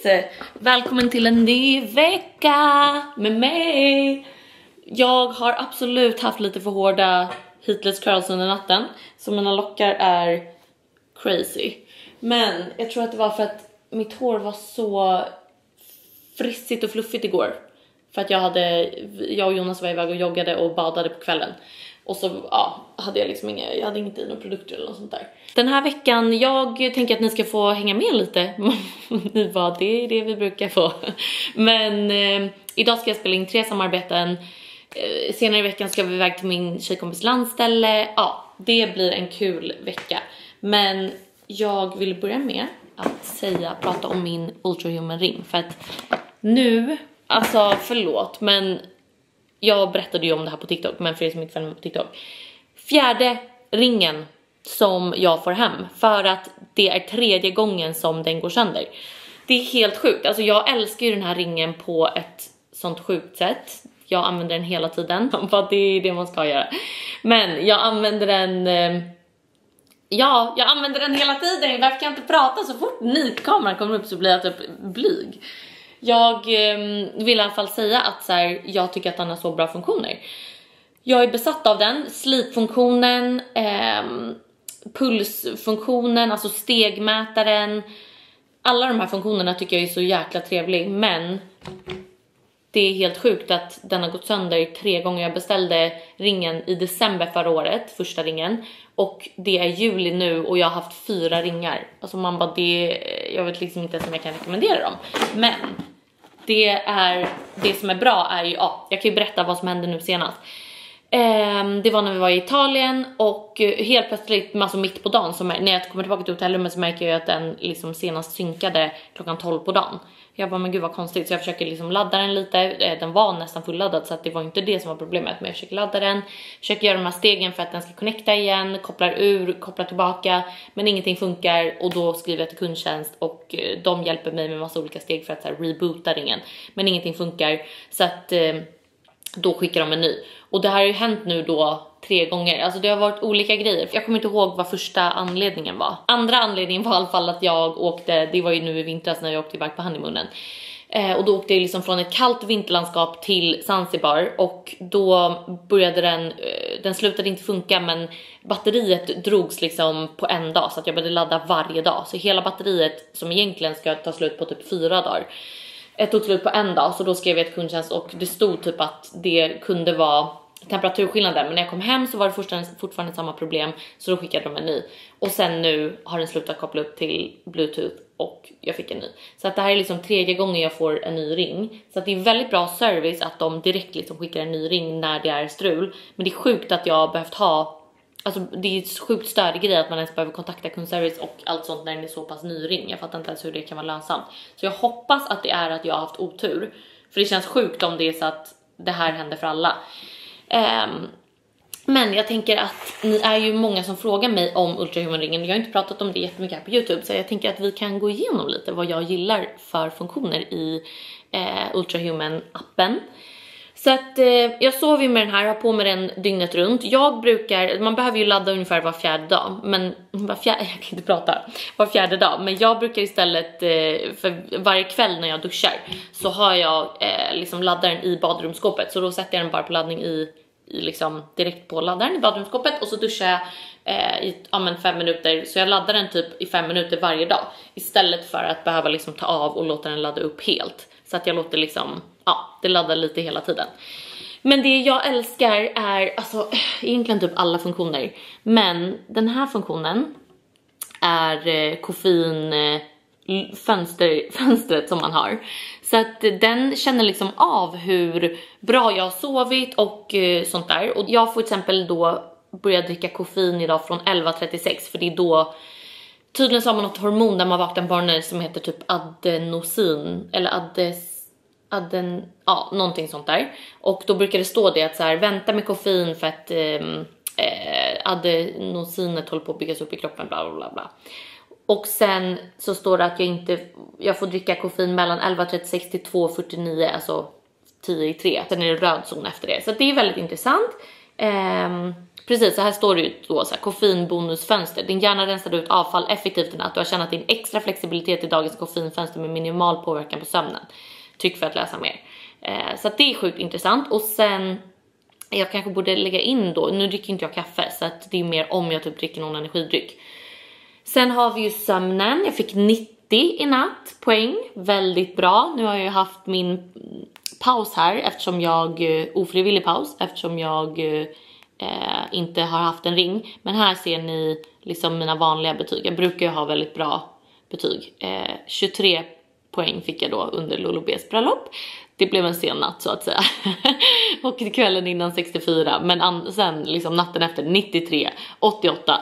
guys! Välkommen till en ny vecka med mig. Jag har absolut haft lite för hårda heatless curls under natten, så mina lockar är crazy. Men jag tror att det var för att mitt hår var så frissigt och fluffigt igår. För att jag och Jonas var iväg och joggade och badade på kvällen. Och så hade jag liksom jag hade inget i några produkter eller något sånt där. Den här veckan, jag tänker att ni ska få hänga med lite. Det är det vi brukar få. Men idag ska jag spela in 3 samarbeten. Senare i veckan ska vi iväg till min tjejkompis landställe. Ja, det blir en kul vecka. Men jag vill börja med att prata om min Ultrahuman ring. För att nu, alltså förlåt, men jag berättade ju om det här på TikTok, men för er som inte följer mig på TikTok. 4:e ringen som jag får hem, för att det är 3:e gången som den går sönder. Det är helt sjukt. Alltså jag älskar ju den här ringen på ett sånt sjukt sätt. Jag använder den hela tiden, för att det är det man ska göra. Men jag använder den... jag använder den hela tiden. Varför kan jag inte prata? Så fort nitkameran kommer upp så blir jag typ blyg. Jag vill i alla fall säga att jag tycker att den har så bra funktioner. Jag är besatt av den. Slipfunktionen, pulsfunktionen, alltså stegmätaren. Alla de här funktionerna tycker jag är så jäkla trevlig. Men det är helt sjukt att den har gått sönder 3 gånger. Jag beställde ringen i december förra året, första ringen. Och det är juli nu och jag har haft 4 ringar. Alltså man bara, jag vet liksom inte ens om jag kan rekommendera dem. Men det som är bra är ju, jag kan ju berätta vad som hände nu senast. Det var när vi var i Italien och helt plötsligt, alltså mitt på dagen, när jag kommer tillbaka till hotellrummet så märker jag att den liksom senast synkade klockan 12 på dagen. Jag bara, men gud vad konstigt, så jag försöker liksom ladda den lite. Den var nästan fulladdad, så att det var inte det som var problemet. Men jag försöker ladda den, försöker göra de här stegen för att den ska connecta igen, kopplar tillbaka, men ingenting funkar. Och då skriver jag till kundtjänst och de hjälper mig med massa olika steg för att reboota ringen. Men ingenting funkar, så att då skickar de en ny. Och det här har ju hänt nu då 3 gånger. Alltså det har varit olika grejer. Jag kommer inte ihåg vad första anledningen var. Andra anledningen var i alla fall att jag åkte, det var ju nu i vintras när jag åkte iväg på honeymoonen. Och då åkte jag liksom från ett kallt vinterlandskap till Zanzibar. Och då började den slutade inte funka, men batteriet drogs liksom på en dag. Så att jag började ladda varje dag. Så hela batteriet, som egentligen ska ta slut på typ 4 dagar, tog slut på en dag. Så då skrev jag ett kundtjänst och det stod typ att det kunde vara temperaturskillnader. Men när jag kom hem så var det fortfarande samma problem. Så då skickade de en ny. Och sen nu har den slutat koppla upp till Bluetooth och jag fick en ny. Så att det här är liksom 3:e gången jag får en ny ring. Så att det är väldigt bra service att de direkt liksom skickar en ny ring när det är strul. Men det är sjukt att jag har behövt ha... Alltså det är ett sjukt större grej att man ens behöver kontakta kundservice och allt sånt när det är så pass ny ring. Jag fattar inte ens hur det kan vara lönsamt. Så jag hoppas att det är att jag har haft otur. För det känns sjukt om det är så att det här händer för alla. Men jag tänker att ni är ju många som frågar mig om Ultrahuman-ringen. Jag har inte pratat om det jättemycket här på YouTube. Så jag tänker att vi kan gå igenom lite vad jag gillar för funktioner i Ultrahuman-appen. Så att jag sover ju med den här, har på med den dygnet runt. Man behöver ju ladda ungefär var 4:e dag. Men jag kan inte prata. Var 4:e dag. Men jag brukar istället, för varje kväll när jag duschar, så har jag liksom laddaren i badrumsskåpet. Så då sätter jag den bara på laddning i liksom direkt på laddaren i badrumsskåpet. Och så duschar jag i 5 minuter. Så jag laddar den typ i 5 minuter varje dag. Istället för att behöva liksom ta av och låta den ladda upp helt. Så att jag låter liksom... det laddar lite hela tiden. Men det jag älskar är alltså egentligen typ alla funktioner. Men den här funktionen är koffein fönstret som man har. Så att den känner liksom av hur bra jag har sovit och sånt där. Och jag får till exempel då börja dricka koffein idag från 11:36. För det är då... Tydligen så har man något hormon där man vaknar på morgonen som heter typ adenosin. Eller någonting sånt där. Och då brukar det stå det att vänta med koffein för att adenosinet håller på att byggas upp i kroppen, bla bla bla. Och sen så står det att jag får dricka koffein mellan 11:36 till 2:49, alltså 10:03. Sen är det röd zon efter det. Så det är väldigt intressant. Precis, så här står det ju då så här, koffeinbonusfönster. Din hjärna rensar ut avfall effektivt i natt. Du har tjänat in extra flexibilitet i dagens koffeinfönster med minimal påverkan på sömnen. Tryck för att läsa mer. Så att det är sjukt intressant. Och sen, jag kanske borde lägga in då, nu dricker inte jag kaffe så att det är mer om jag typ dricker någon energidryck. Sen har vi ju sömnen. Jag fick 90 i natt poäng. Väldigt bra. Nu har jag ju haft min paus här eftersom jag, ofrivillig paus eftersom jag inte har haft en ring. Men här ser ni liksom mina vanliga betyg. Jag brukar ju ha väldigt bra betyg. 23 poäng fick jag då under Lolo B's bröllop. Det blev en sen natt så att säga. Och kvällen innan 64. Men sen liksom natten efter 93, 88.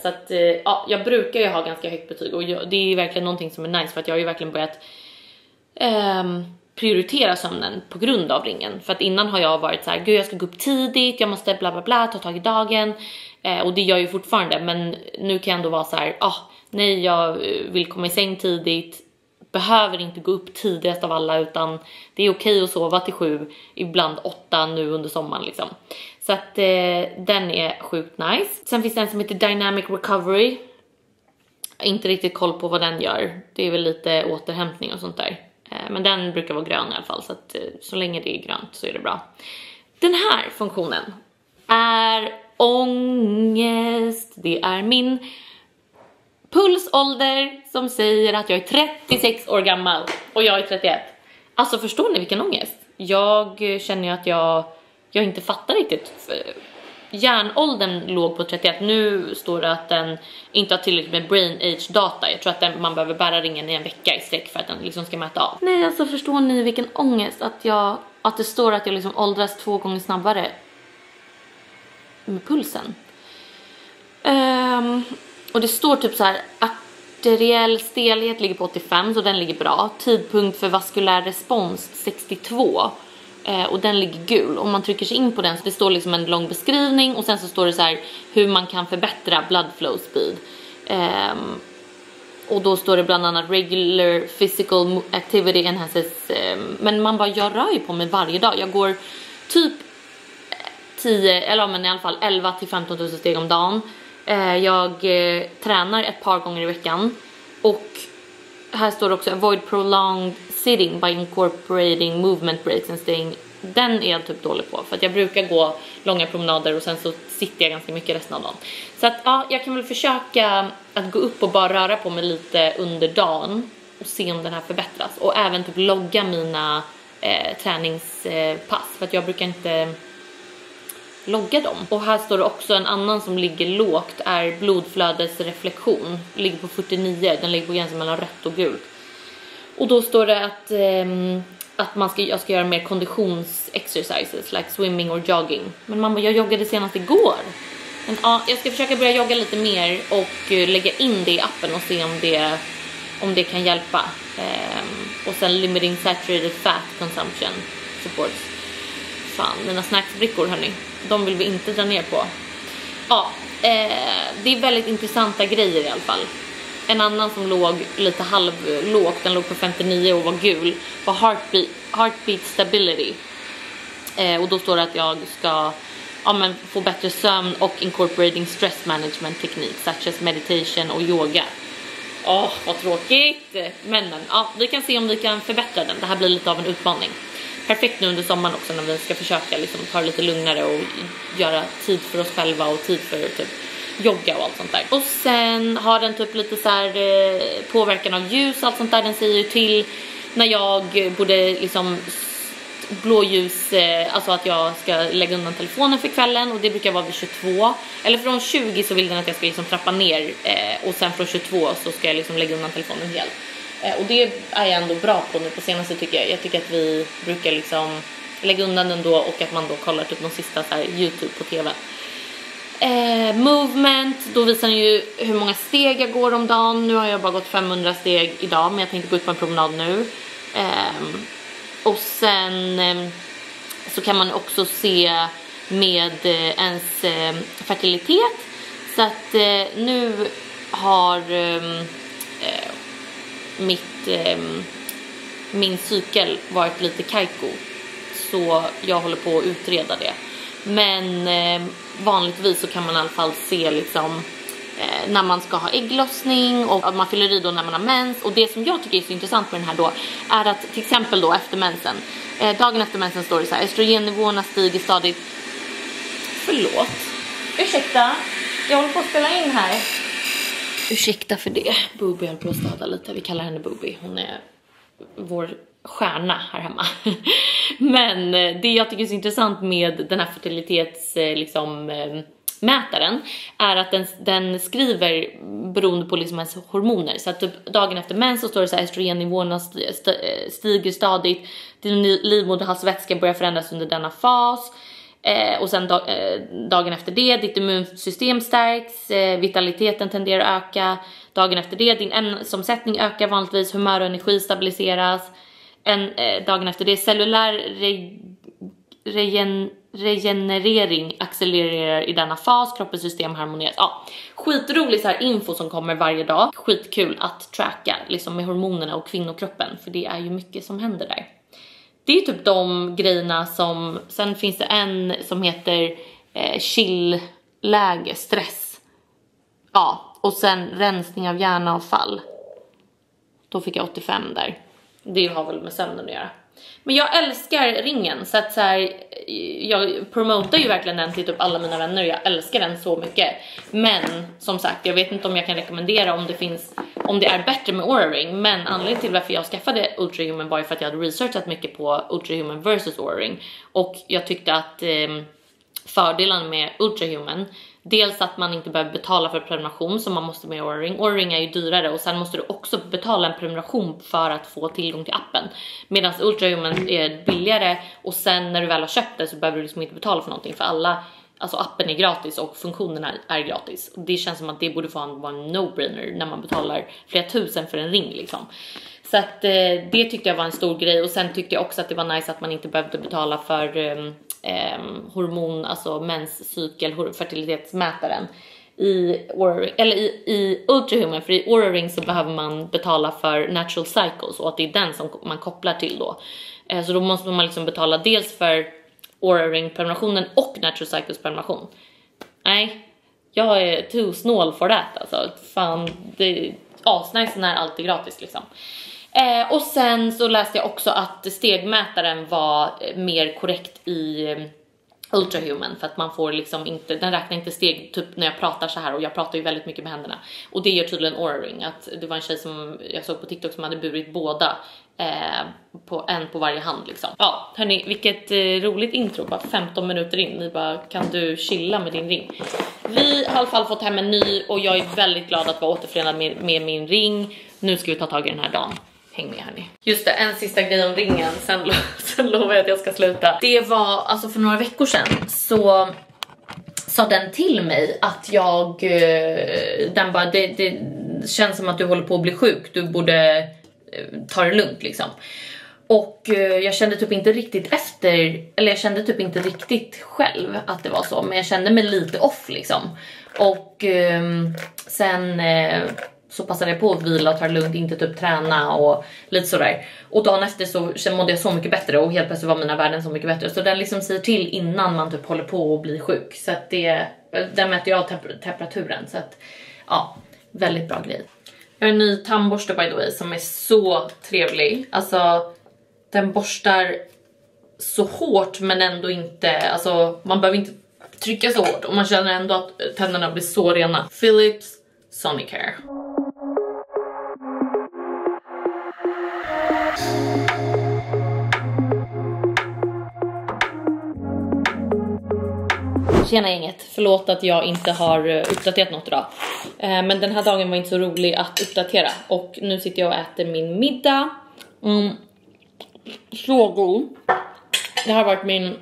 Så att ja, jag brukar ju ha ganska högt betyg. Och det är verkligen någonting som är nice. För att jag har ju verkligen börjat prioritera sömnen på grund av ringen. För att innan har jag varit så här: gud jag ska gå upp tidigt, jag måste bla bla bla, ta tag i dagen. Och det gör jag ju fortfarande. Men nu kan jag ändå vara så här: nej jag vill komma i säng tidigt. Behöver inte gå upp tidigast av alla, utan det är okej att sova till 7, ibland 8 nu under sommaren liksom. Så att den är sjukt nice. Sen finns det en som heter Dynamic Recovery. Inte riktigt koll på vad den gör. Det är väl lite återhämtning och sånt där. Men den brukar vara grön i alla fall, så att så länge det är grönt så är det bra. Den här funktionen är ångest. Det är min pulsålder som säger att jag är 36 år gammal och jag är 31. Alltså förstår ni vilken ångest? Jag känner ju att jag inte fattar riktigt. Hjärnåldern låg på 31. Nu står det att den inte har tillräckligt med brain age data. Jag tror att man behöver bära ringen i en vecka i sträck för att den liksom ska mäta av. Nej, alltså förstår ni vilken ångest att det står att jag liksom åldras 2 gånger snabbare med pulsen. Och det står typ så här: arteriell stelhet ligger på 85, så den ligger bra. Tidpunkt för vaskulär respons 62. Och den ligger gul. Om man trycker sig in på den så det står liksom en lång beskrivning. Och sen så står det så här hur man kan förbättra blood flow speed. Och då står det bland annat regular physical activity enhances. Men man bara, jag rör ju på mig varje dag. Jag går typ 10, eller men i alla fall 11 till 15 000 steg om dagen. Jag tränar ett par gånger i veckan. Och här står det också: avoid prolonged sitting by incorporating movement breaks and staying. Den är jag typ dålig på, för att jag brukar gå långa promenader och sen så sitter jag ganska mycket resten av dagen. Så att ja, jag kan väl försöka att gå upp och bara röra på mig lite under dagen och se om den här förbättras. Och även typ logga mina träningspass, för att jag brukar inte logga dem. Och här står det också en annan som ligger lågt, är blodflödesreflektion. Ligger på 49, den ligger på gränsen mellan rött och gult. Och då står det att jag ska göra mer konditionsexercises like swimming or jogging. Men mamma, jag joggade senast igår. Men ja, jag ska försöka börja jogga lite mer och lägga in det i appen och se om det kan hjälpa. Och sen limiting saturated fat consumption supports. Fan, mina snacksbrickor hörni, de vill vi inte dra ner på. Ja, det är väldigt intressanta grejer i alla fall. En annan som låg lite halvlågt, den låg på 59 och var gul, var heartbeat stability. Och då står det att jag ska få bättre sömn och incorporating stress management techniques such as meditation och yoga. Vad tråkigt. Men ja, vi kan se om vi kan förbättra den. Det här blir lite av en utmaning. Perfekt nu under sommaren också, när vi ska försöka liksom ta det lite lugnare och göra tid för oss själva och tid för typ jogga och allt sånt där. Och sen har den typ lite så här påverkan av ljus och allt sånt där. Den säger ju till när jag borde liksom blåljus, alltså att jag ska lägga undan telefonen för kvällen, och det brukar vara vid 22. Eller från 20 så vill den att jag ska liksom trappa ner, och sen från 22 så ska jag liksom lägga undan telefonen helt. Och det är jag ändå bra på nu på senaste tycker jag. Jag tycker att vi brukar liksom lägga undan den då, och att man då kollar typ de sista så här YouTube på TV. Movement, då visar den ju hur många steg jag går om dagen. Nu har jag bara gått 500 steg idag, men jag tänkte gå ut på en promenad nu. Och sen så kan man också se med ens fertilitet. Så att nu har min cykel varit lite kajko, så jag håller på att utreda det. Men vanligtvis så kan man i alla fall se liksom när man ska ha ägglossning och att man fyller i då när man har mens. Och det som jag tycker är så intressant med den här då är att till exempel då efter mensen, dagen efter mensen står det så här: östrogennivåerna stiger stadigt. Förlåt, ursäkta, jag håller på att spela in här. Ursäkta för det, Boobie håller på att stada lite. Vi kallar henne Boobie, hon är vår stjärna här hemma. Men det jag tycker är så intressant med den här fertilitets liksom mätaren är att den skriver beroende på liksom ens hormoner. Så att typ dagen efter mens så står det så här: östrogennivåerna stiger stadigt, din livmoderhalsvätska börjar förändras under denna fas. Och sen dagen efter det, ditt immunsystem stärks, vitaliteten tenderar att öka. Dagen efter det, din ämnesomsättning ökar vanligtvis, humör och energi stabiliseras. Dagen efter det, cellulär regenerering accelererar i denna fas, kroppens system harmonieras. Ja, skitrolig så här info som kommer varje dag. Skitkul att tracka liksom med hormonerna och kvinnokroppen, för det är ju mycket som händer där. Det är typ de grejerna som... Sen finns det en som heter chillläge, stress. Ja, och sen rensning av hjärnavfall. Då fick jag 85 där. Det har väl med sömnen att göra. Men jag älskar ringen, så att så här, jag promotar ju verkligen den till typ alla mina vänner. Jag älskar den så mycket. Men som sagt, jag vet inte om jag kan rekommendera om det är bättre med Oura Ring. Men anledningen till varför jag skaffade Ultrahuman var ju för att jag hade researchat mycket på Ultrahuman versus Oura Ring. Och jag tyckte att fördelen med Ultrahuman, dels att man inte behöver betala för prenumeration som man måste med Oura Ring. Oura Ring är ju dyrare och sen måste du också betala en prenumeration för att få tillgång till appen. Medan Ultrahuman är billigare och sen när du väl har köpt det så behöver du liksom inte betala för någonting, för alltså appen är gratis och funktionerna är gratis. Och det känns som att det borde vara en no-brainer när man betalar flera tusen för en ring liksom. Så att det tyckte jag var en stor grej. Och sen tyckte jag också att det var nice att man inte behövde betala för hormon, alltså menscykel, fertilitetsmätaren i Oura Ring, eller i Ultrahuman. För i Oura Ring så behöver man betala för natural cycles och att det är den som man kopplar till då. Så då måste man liksom betala dels för Oura Ring prenumerationen och natural cycles prenumeration. Nej, jag är too snål för det alltså. Fan, det är asnice när allt är gratis liksom. Och sen så läste jag också att stegmätaren var mer korrekt i Ultrahuman, för att man får liksom inte, den räknar inte steg typ när jag pratar så här, och jag pratar ju väldigt mycket med händerna. Och det gör tydligen Oura Ring, att det var en tjej som jag såg på TikTok som hade burit båda en på varje hand liksom. Ja, hörni, vilket roligt intro, bara 15 minuter in. Ni bara, kan du chilla med din ring? Vi har i alla fall fått hem en ny och jag är väldigt glad att vara återförenad med min ring. Nu ska vi ta tag i den här dagen. Häng med hörni. Just det, en sista grej om ringen, sen lovar jag att jag ska sluta. Det var alltså för några veckor sedan så sa den till mig att den bara, det känns som att du håller på att bli sjuk. Du borde ta det lugnt liksom. Och jag kände typ inte riktigt jag kände typ inte riktigt själv att det var så, men jag kände mig lite off liksom. Och sen så passade jag på att vila och ta det lugnt, inte typ träna och lite sådär. Och dagen efter så mådde jag så mycket bättre och helt plötsligt var mina värden så mycket bättre. Så den liksom säger till innan man typ håller på att bli sjuk. Så att den mäter jag temperaturen. Så att ja, väldigt bra grej. Jag har en ny tandborste by the way som är så trevlig. Alltså den borstar så hårt men ändå inte, alltså man behöver inte trycka så hårt och man känner ändå att tänderna blir så rena. Philips Sonicare. Tjena gänget, förlåt att jag inte har uppdaterat något idag. Men den här dagen var inte så rolig att uppdatera. Och nu sitter jag och äter min middag. Så god. Det har varit min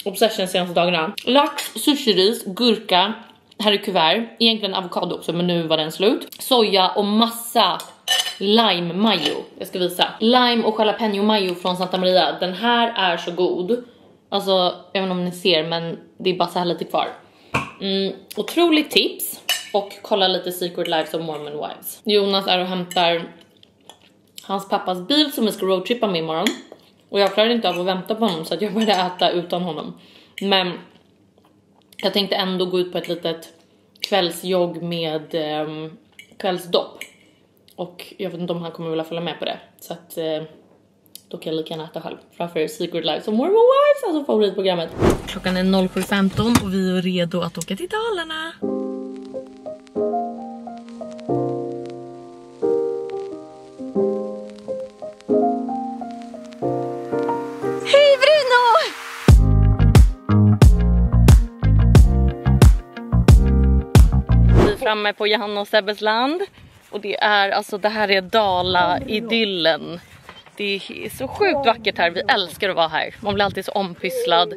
obsession senaste dagarna. Lax, sushi-ris, gurka. Här är kuvert, egentligen avokado också, men nu var den slut. Soja och massa lime mayo. Jag ska visa. Lime och jalapeno mayo från Santa Maria. Den här är så god. Alltså, jag vet inte om ni ser, men det är bara så här lite kvar. Otroligt tips. Och kolla lite Secret Lives of Mormon Wives. Jonas är och hämtar hans pappas bil som vi ska roadtrippa med imorgon. Och jag klarade inte av att vänta på honom, så att jag började äta utan honom. Men jag tänkte ändå gå ut på ett litet kvällsjogg med kvällsdopp. Och jag vet inte om han kommer vilja följa med på det. Så att då kan jag lika gärna äta själv. Framför Secret Life som Mormon Wives, alltså favoritprogrammet. Klockan är 07:15 och vi är redo att åka till Dalarna. Hej Bruno! Vi är framme på Johanna och Sebbes land. Och det är alltså, det här är Dala-idyllen. Det är så sjukt vackert här, vi älskar att vara här. Man blir alltid så ompysslad.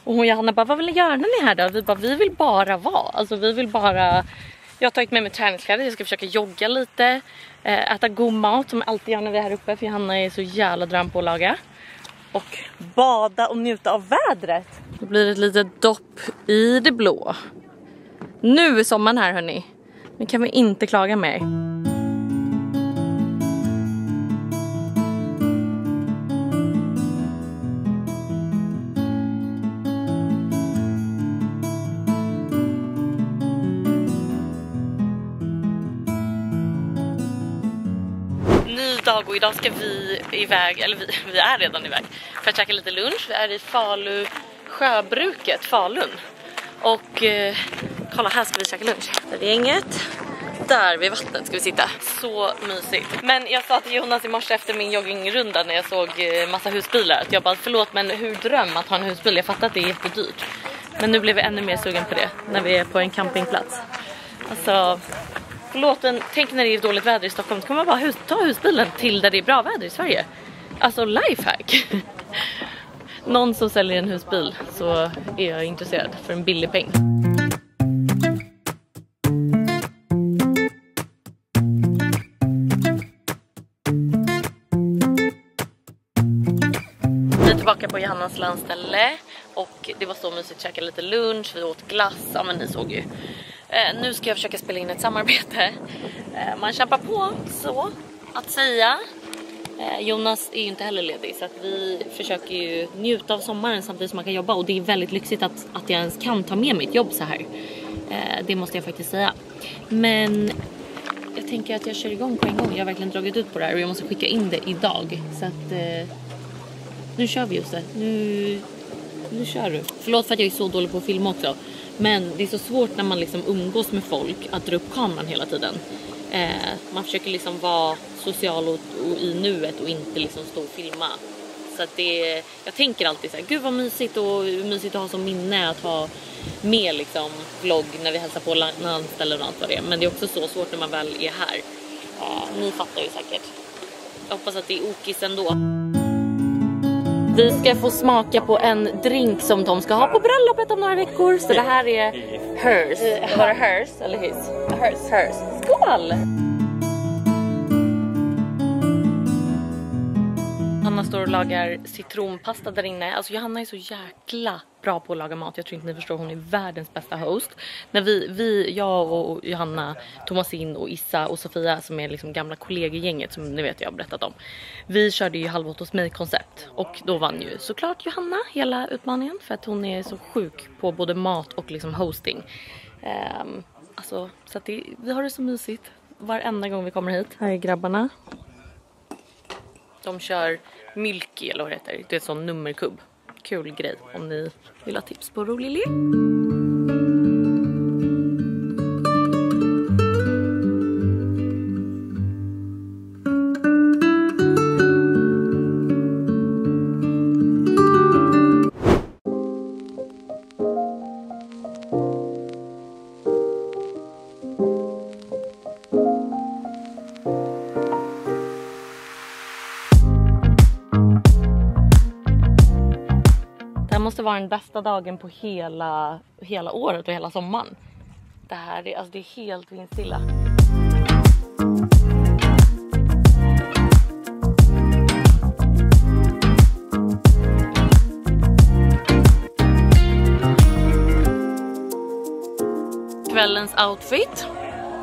Och hon och Johanna bara, vad vill ni göra när ni är här då? Vi bara, vi vill bara vara. Alltså vi vill bara... Jag har tagit med mig träningskläder, jag ska försöka jogga lite. Äta god mat som jag alltid gör när vi är här uppe. För Johanna är så jävla dröm på att laga. Och bada och njuta av vädret. Det blir ett litet dopp i det blå. Nu är sommaren här hörni. Nu kan vi inte klaga mer. Ny dag och idag ska vi iväg, eller vi är redan iväg för att käka lite lunch. Vi är i Falu sjöbruket, Falun. Och kolla, här ska vi käka lunch. Där är gänget. Där vid vattnet ska vi sitta. Så mysigt. Men jag sa till Jonas i morse efter min joggingrunda när jag såg massa husbilar att jag bara, förlåt men hur dröm att ha en husbil. Jag fattar att det är jättedyrt. Men nu blev vi ännu mer sugen på det när vi är på en campingplats. Alltså, förlåt men tänk när det är dåligt väder i Stockholm så kan man bara ta husbilen till där det är bra väder i Sverige. Alltså lifehack. Någon som säljer en husbil så är jag intresserad för en billig peng. Vi är tillbaka på Johannas landställe och det var så mysigt att käka lite lunch, vi åt glass, ja men ni såg ju. Nu ska jag försöka spela in ett samarbete. Man kämpar på så att säga. Jonas är ju inte heller ledig så att vi försöker ju njuta av sommaren samtidigt som man kan jobba. Och det är väldigt lyxigt att jag ens kan ta med mitt jobb så här. Det måste jag faktiskt säga. Men jag tänker att jag kör igång på en gång. Jag har verkligen dragit ut på det här och jag måste skicka in det idag. Så att nu kör vi just det. Nu kör du. Förlåt för att jag är så dålig på att filma också. Men det är så svårt när man liksom umgås med folk att dra upp kameran hela tiden. Man försöker liksom vara social och i nuet och inte liksom stå och filma. Så att jag tänker alltid så här, gud vad mysigt att ha som minne att ha med liksom vlogg när vi hälsar på landställen och allt vad det är. Men det är också så svårt när man väl är här. Ni fattar ju säkert. Jag hoppas att det är okis ändå. Vi ska få smaka på en drink som de ska ha på bröllopet om några veckor. Så det här är hers. Var det hers eller his? Hers. Skål! Anna står och lagar citronpasta där inne. Alltså Johanna är så jäkla bra på att laga mat. Jag tror inte ni förstår, hon är världens bästa host. När jag och Johanna, Thomasin och Issa och Sofia som är liksom gamla kollegegänget som ni vet jag har berättat om. Vi körde ju Halv åt hos mig-koncept och då vann ju såklart Johanna hela utmaningen för att hon är så sjuk på både mat och liksom hosting. Alltså, så att vi har det så mysigt varenda gång vi kommer hit. Här är grabbarna. De kör Milky eller vad det heter. Det är en sån nummerkubb. Kul grej om ni vill ha tips på rolig lek. Det måste vara den bästa dagen på hela året och hela sommaren. Det här det är helt vindstilla. Kvällens outfit.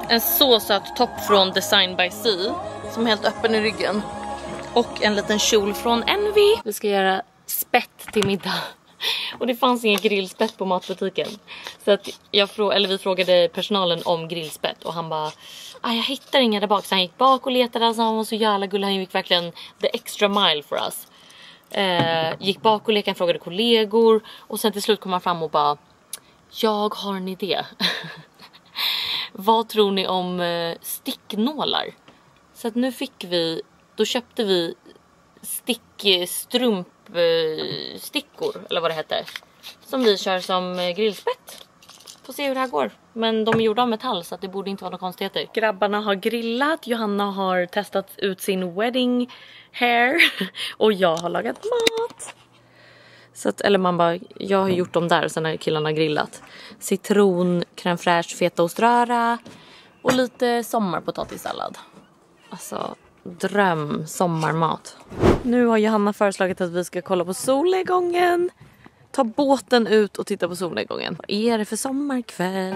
En så söt topp från Design by Sea som är helt öppen i ryggen. Och en liten kjol från Envy. Vi ska göra spett till middag. Och det fanns ingen grillspett på matbutiken. Så att vi frågade personalen om grillspett. Och han bara, jag hittar inga där bak. Så han gick bak och letade. Alltså, han var så jävla gullig. Han gick verkligen the extra mile for us. Gick bak och lekade, frågade kollegor. Och sen till slut kom han fram och bara, jag har en idé. Vad tror ni om sticknålar? Så att nu köpte vi strumpstickor eller vad det heter, som vi kör som grillspett. Får se hur det här går. Men de är gjorda av metall så att det borde inte vara några konstigheter. Grabbarna har grillat, Johanna har testat ut sin wedding hair och jag har lagat mat. Så att, jag har gjort dem där och sen har killarna grillat. Citron, crème fraîche, fetaoströra och lite sommarpotatissallad. Alltså dröm sommarmat. Nu har Johanna föreslagit att vi ska kolla på solnedgången. Ta båten ut och titta på solnedgången. Vad är det för sommarkväll?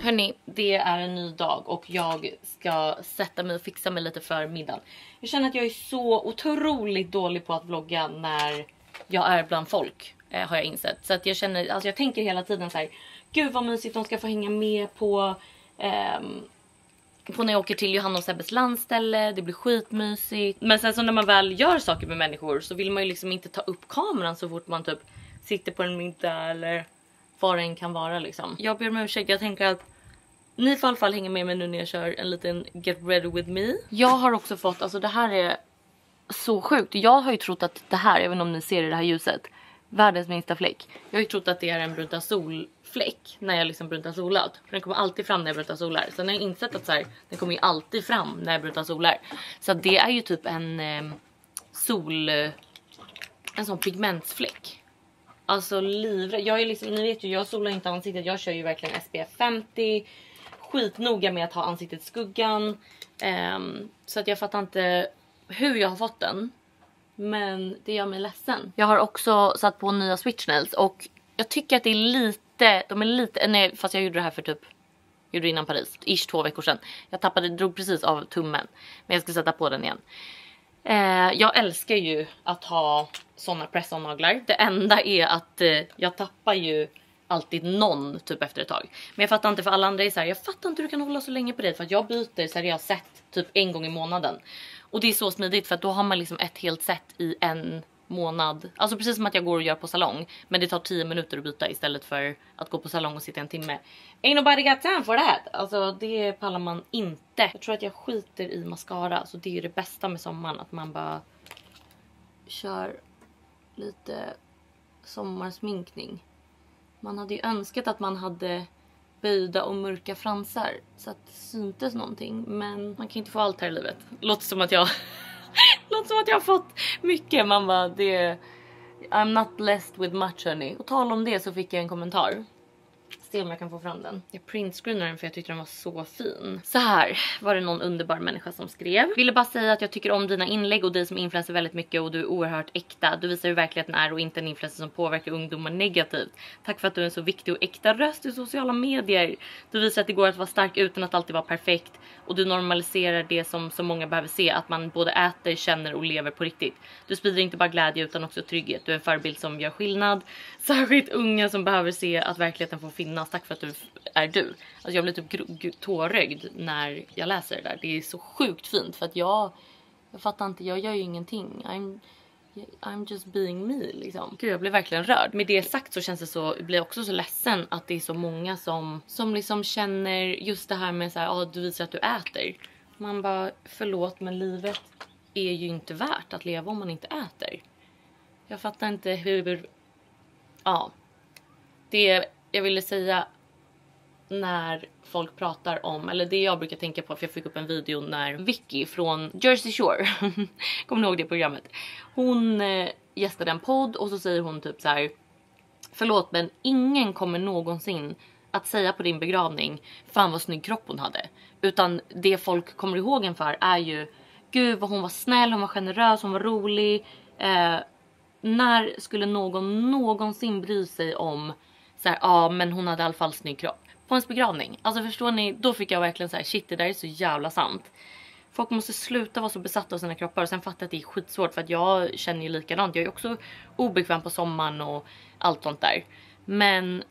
Hörrni, det är en ny dag och jag ska sätta mig och fixa mig lite för middagen. Jag känner att jag är så otroligt dålig på att vlogga när jag är bland folk, har jag insett. Så att jag tänker hela tiden så här, gud vad mysigt de ska få hänga med på när jag åker till Johanna och Sebbes landställe. Det blir skitmysigt. Men sen så när man väl gör saker med människor så vill man ju liksom inte ta upp kameran så fort man typ sitter på en middag eller vad det än kan vara liksom. Jag ber om ursäkt, jag tänker att ni får i alla fall hänga med mig nu när jag kör en liten get ready with me. Jag har också fått, alltså det här är så sjukt. Jag har ju trott att det här, jag vet inte om ni ser det här ljuset, världens minsta fläck. Jag har ju trott att det är en brunta solfläck när jag liksom brunta solat. För den kommer alltid fram när jag brunta solar. Sen har jag insett att så här, den kommer ju alltid fram när jag brunta solar. Så det är ju typ en sån pigmentsfläck. Alltså livrädd. Jag är liksom, ni vet ju, jag solar inte ansiktet. Jag kör ju verkligen SPF 50. Skitnoga med att ha ansiktet i skuggan. Så att jag fattar inte hur jag har fått den. Men det gör mig ledsen. Jag har också satt på nya Switch nails. Och jag tycker att det är lite, nej, fast jag gjorde det här för typ, gjorde det innan Paris, ish 2 veckor sedan. Jag drog precis av tummen. Men jag ska sätta på den igen. Jag älskar ju att ha såna press-on-naglar. Det enda är att jag tappar ju alltid någon typ efter ett tag. Men jag fattar inte, för alla andra är så här, jag fattar inte hur du kan hålla så länge på det. För att jag byter seriöst sett typ en gång i månaden. Och det är så smidigt för att då har man liksom ett helt set i en månad. Alltså precis som att jag går och gör på salong. Men det tar 10 minuter att byta istället för att gå på salong och sitta en timme. Ain't nobody got time for that. Alltså det pallar man inte. Jag tror att jag skiter i mascara. Så det är ju det bästa med sommaren. Att man bara kör lite sommarsminkning. Man hade ju önskat att man hade böjda och mörka fransar så att det syntes någonting. Men man kan inte få allt här i livet. Låter som att jag har fått mycket. Man bara, I'm not blessed with much, hörni. Och tal om det så fick jag en kommentar. Se om jag kan få fram den. Jag printscreenade den för jag tyckte den var så fin. Så här var det någon underbar människa som skrev. Ville bara säga att jag tycker om dina inlägg och dig som influencer väldigt mycket och du är oerhört äkta. Du visar hur verkligheten är och inte en influencer som påverkar ungdomar negativt. Tack för att du är en så viktig och äkta röst i sociala medier. Du visar att det går att vara stark utan att alltid vara perfekt. Och du normaliserar det som så många behöver se. Att man både äter, känner och lever på riktigt. Du sprider inte bara glädje utan också trygghet. Du är en förebild som gör skillnad. Särskilt unga som behöver se att verkligheten får finnas. Tack för att du är du. Alltså jag blir typ tårögd när jag läser det där. Det är så sjukt fint för att jag fattar inte, jag gör ju ingenting. I'm just being me liksom. Gud, jag blir verkligen rörd. Med det sagt så känns det så, jag blir också så ledsen att det är så många som liksom känner just det här med så här, du visar att du äter. Man bara, förlåt men livet är ju inte värt att leva om man inte äter. Jag fattar inte hur, det jag ville säga när folk pratar om, eller det jag brukar tänka på, för jag fick upp en video när Vicky från Jersey Shore, kommer ni ihåg det programmet? Hon gästade en podd och så säger hon typ så här: förlåt men ingen kommer någonsin att säga på din begravning fan vad snygg kropp hon hade. Utan det folk kommer ihåg en för är ju, gud vad hon var snäll, hon var generös, hon var rolig. när skulle någon någonsin bry sig om så här, ja men hon hade i alla fall snygg kropp på ens begravning. Alltså förstår ni, då fick jag verkligen så här, shit det där är så jävla sant. Folk måste sluta vara så besatta av sina kroppar. Och sen fattar jag att det är skitsvårt, för att jag känner ju likadant. Jag är också obekväm på sommaren och allt sånt där. Men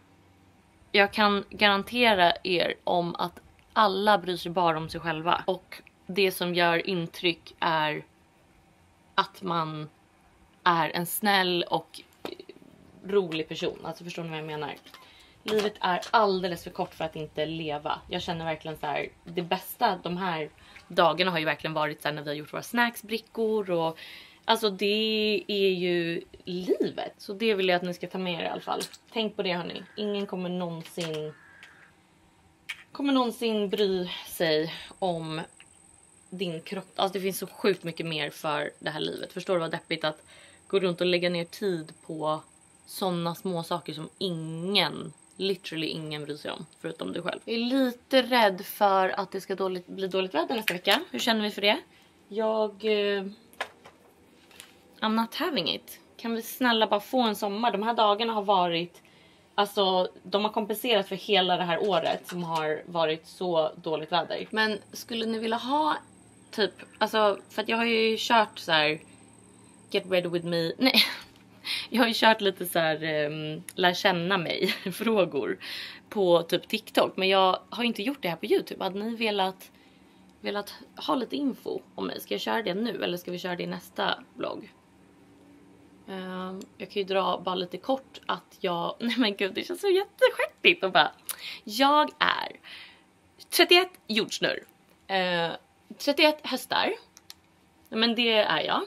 jag kan garantera er om att alla bryr sig bara om sig själva. Och det som gör intryck är att man är en snäll och rolig person. Alltså förstår ni vad jag menar? Livet är alldeles för kort för att inte leva. Jag känner verkligen så här, det bästa de här dagarna har ju verkligen varit så här när vi har gjort våra snacksbrickor och alltså det är ju livet. Så det vill jag att ni ska ta med er i alla fall. Tänk på det hörni. Ingen kommer någonsin bry sig om din kropp. Alltså det finns så sjukt mycket mer för det här livet. Förstår du vad deppigt att gå runt och lägga ner tid på sådana små saker som literally ingen bryr sig om förutom du själv. Jag är lite rädd för att det ska bli dåligt väder nästa vecka. Hur känner vi för det? I'm not having it. Kan vi snälla bara få en sommar? De här dagarna har varit, alltså de har kompenserat för hela det här året som har varit så dåligt väder. Men skulle ni vilja ha typ, alltså för att jag har ju kört så här get ready with me. Nej. Jag har ju kört lite så här lär känna mig frågor på typ TikTok, men jag har inte gjort det här på YouTube. Hade ni velat ha lite info om mig? Ska jag köra det nu eller ska vi köra det i nästa vlogg? Jag kan ju dra bara lite kort att nej men gud, det känns så jätteskärtigt och bara, jag är 31 jordsnurr, 31 höstar, men det är jag.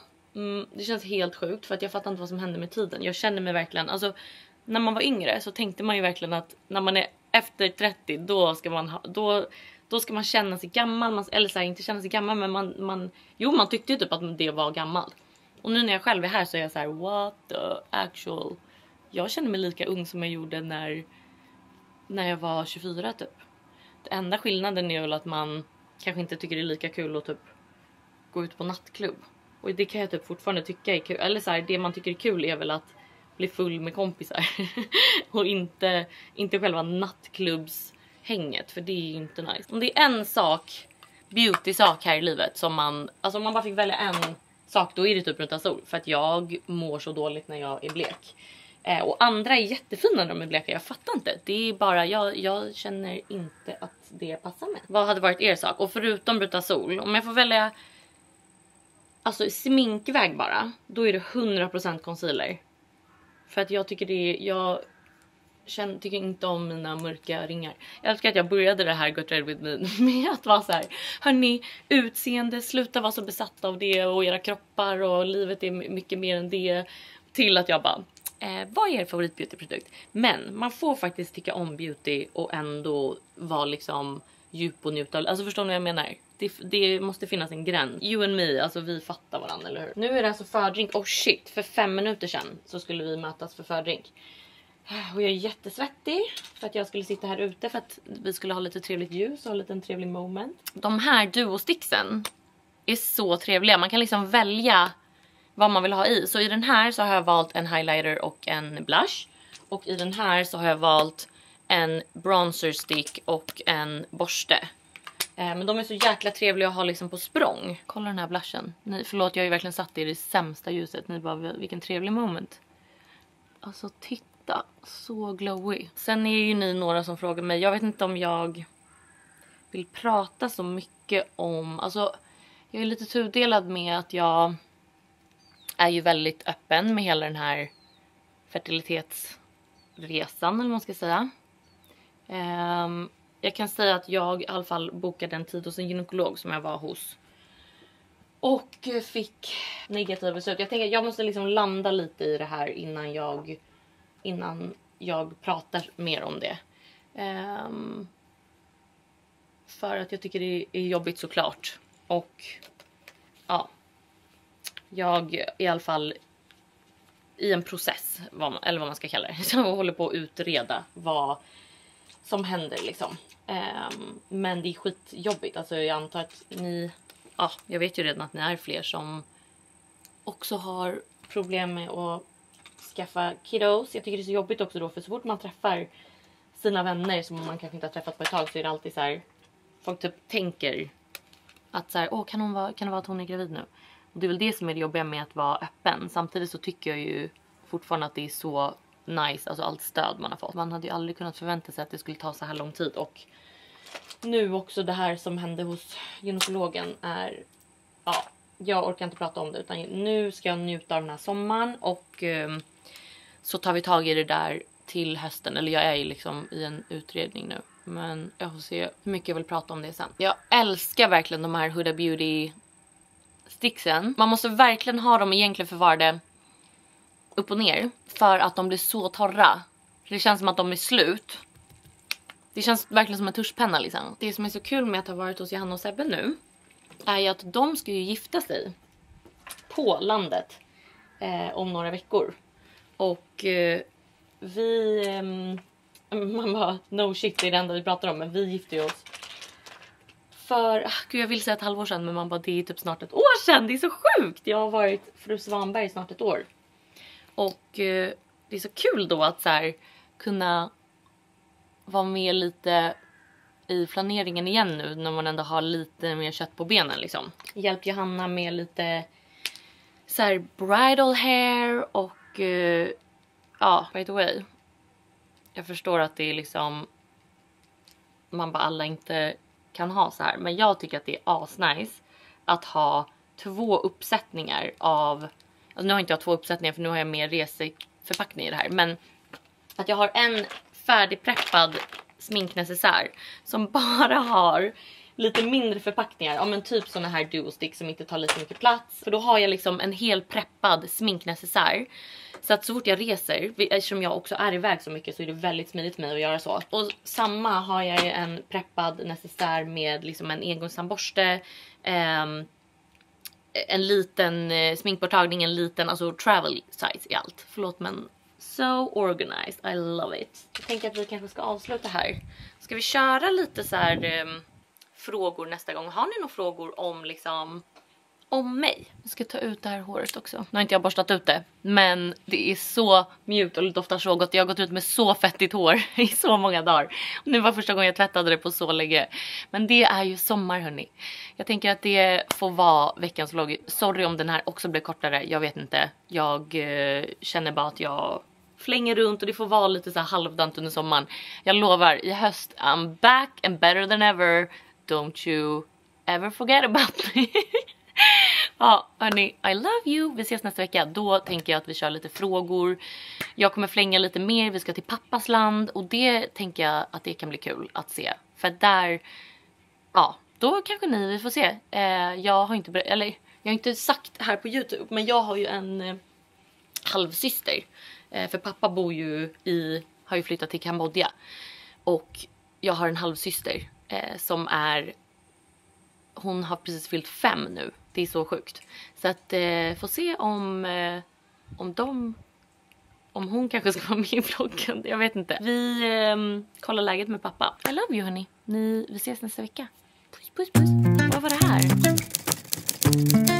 Det känns helt sjukt för att jag fattar inte vad som händer med tiden. Jag känner mig verkligen, alltså när man var yngre så tänkte man ju verkligen att när man är efter 30 då ska man känna sig gammal, eller så här, inte känna sig gammal, men man tyckte ju typ att det var gammal. Och nu när jag själv är här så är jag så här, what the actual. Jag känner mig lika ung som jag gjorde när jag var 24 typ. Det enda skillnaden är väl att man kanske inte tycker det är lika kul att typ gå ut på nattklubb. Och det kan jag typ fortfarande tycka är kul. Eller så här, det man tycker är kul är väl att bli full med kompisar. Och inte själva nattklubbshänget. För det är ju inte nice. Om det är en sak, beauty-sak här i livet som alltså om man bara fick välja en sak, då är det typ brunta sol. För att jag mår så dåligt när jag är blek. Och andra är jättefina när de är bleka. Jag fattar inte. Det är bara, jag känner inte att det passar mig. Vad hade varit er sak? Och förutom brunta sol, om jag får välja, alltså sminkväg bara, då är det 100% concealer. För att jag tycker tycker inte om mina mörka ringar. Jag älskar att jag började det här Get Ready With Me med att vara så här: hörni, utseende, sluta vara så besatta av det och era kroppar och livet är mycket mer än det. Till att jag bara, vad är er favorit beautyprodukt? Men man får faktiskt tycka om beauty och ändå vara liksom djup och njuta. Alltså förstår ni vad jag menar? Det måste finnas en gräns. You and me, alltså vi fattar varandra, eller hur? Nu är det alltså fördrink. Oh shit, för 5 minuter sedan så skulle vi mötas för fördrink. Och jag är jättesvettig för att jag skulle sitta här ute för att vi skulle ha lite trevligt ljus och ha lite en trevlig moment. De här duo-sticksen är så trevliga. Man kan liksom välja vad man vill ha i. Så i den här så har jag valt en highlighter och en blush. Och i den här så har jag valt en bronzer stick och en borste. Men de är så jäkla trevliga att ha liksom på språng. Kolla den här blushen. Förlåt, jag har ju verkligen satt det i det sämsta ljuset. Ni bara, vilken trevlig moment. Alltså titta, så glowy. Sen är ju ni några som frågar mig. Jag vet inte om jag vill prata så mycket om, alltså jag är lite tudelad med att jag är ju väldigt öppen med hela den här fertilitetsresan, eller vad man ska säga. Jag kan säga att jag i alla fall bokade en tid hos en gynekolog som jag var hos. Och fick negativa beslut. Jag tänker att jag måste liksom landa lite i det här innan jag pratar mer om det. För att jag tycker det är jobbigt såklart. Och ja, jag är i alla fall i en process, eller vad man ska kalla det. Så jag håller på att utreda vad som händer liksom. Men det är skitjobbigt. Alltså jag antar att jag vet ju redan att ni är fler som också har problem med att skaffa kiddos. Jag tycker det är så jobbigt också då, för så fort man träffar sina vänner som man kanske inte har träffat på ett tag, så är det alltid så här, folk typ tänker att så här, kan det vara att hon är gravid nu? Och det är väl det som är det jobbiga med att vara öppen. Samtidigt så tycker jag ju fortfarande att det är så nice, alltså allt stöd man har fått. Man hade ju aldrig kunnat förvänta sig att det skulle ta så här lång tid. Och nu också det här som hände hos gynekologen är, ja, jag orkar inte prata om det, utan nu ska jag njuta av den här sommaren. Och så tar vi tag i det där till hösten. Eller jag är ju liksom i en utredning nu. Men jag får se hur mycket jag vill prata om det sen. Jag älskar verkligen de här Huda Beauty sticksen. Man måste verkligen ha dem egentligen förvarade upp och ner. För att de blir så torra. Det känns som att de är slut. Det känns verkligen som en tuschpenna liksom. Det som är så kul med att ha varit hos Johanna och Sebbe nu är ju att de ska ju gifta sig på landet om några veckor. Och man bara, no shit, det är det enda vi pratar om. Men vi gifte ju oss för, gud jag vill säga ett halvår sedan, men man bara, det är typ snart ett år sedan. Det är så sjukt. Jag har varit fru Svanberg snart ett år. Och det är så kul då att så här, kunna vara med lite i planeringen igen nu, när man ändå har lite mer kött på benen liksom. Hjälpt Johanna med lite så här bridal hair och ja, by the way. Jag förstår att det är liksom, man bara alla inte kan ha så här, men jag tycker att det är asnice att ha 2 uppsättningar av, alltså nu har inte jag 2 uppsättningar för nu har jag mer reseförpackning i det här, men att jag har en färdigpreppad sminknecessär som bara har lite mindre förpackningar, ja men typ såna här duo stick som inte tar lika mycket plats. För då har jag liksom en hel preppad sminknecessär. Så att så fort jag reser, eftersom jag också är iväg så mycket, så är det väldigt smidigt för mig att göra så. Och samma har jag ju en preppad necessär med liksom en engångstandborste, en liten sminkborttagning, en liten, alltså travel size i allt. Förlåt men so organized, I love it. Jag tänker att vi kanske ska avsluta här. Ska vi köra lite så här frågor nästa gång? Har ni några frågor om liksom om mig? Jag ska ta ut det här håret också. Nu har inte jag borstat ut det, men det är så mjukt och doftar så gott. Jag har gått ut med så fettigt hår i så många dagar. Och nu var första gången jag tvättade det på så länge. Men det är ju sommar hörni. Jag tänker att det får vara veckans vlogg. Sorry om den här också blir kortare. Jag vet inte. Jag känner bara att jag flänger runt och det får vara lite så här halvdant under sommaren. Jag lovar, i höst I'm back and better than ever. Don't you ever forget about me. Ja, hörni, I love you. Vi ses nästa vecka. Då tänker jag att vi kör lite frågor. Jag kommer flänga lite mer. Vi ska till pappas land. Och det tänker jag att det kan bli kul att se. För där, ja, då kanske vi får se. Jag har inte sagt här på YouTube, men jag har ju en halvsyster. För pappa har ju flyttat till Kambodja. Och jag har en halvsyster som hon har precis fyllt 5 nu. Det är så sjukt. Så att får se om hon kanske ska vara med i vloggen. Jag vet inte. Vi kollar läget med pappa. I love you hörni. Vi ses nästa vecka. Puss puss puss. Vad var det här?